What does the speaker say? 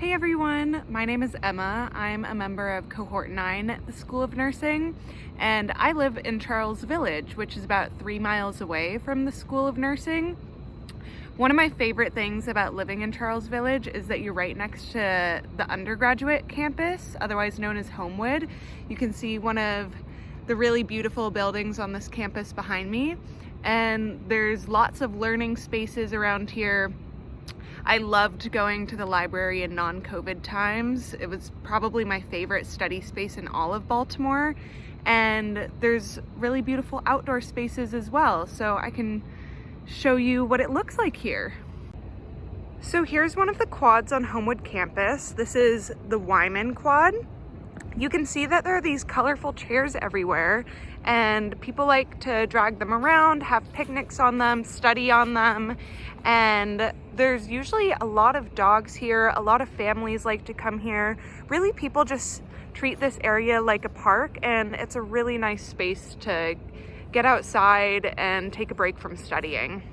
Hey everyone, my name is Emma. I'm a member of Cohort 9 at the School of Nursing, and I live in Charles Village, which is about 3 miles away from the School of Nursing. One of my favorite things about living in Charles Village is that you're right next to the undergraduate campus, otherwise known as Homewood. You can see one of the really beautiful buildings on this campus behind me, and there's lots of learning spaces around here. I loved going to the library in non-COVID times. It was probably my favorite study space in all of Baltimore. And there's really beautiful outdoor spaces as well. So I can show you what it looks like here. So here's one of the quads on Homewood campus. This is the Wyman quad. You can see that there are these colorful chairs everywhere, and people like to drag them around, have picnics on them, study on them, and there's usually a lot of dogs here. A lot of families like to come here. Really, people just treat this area like a park, and it's a really nice space to get outside and take a break from studying.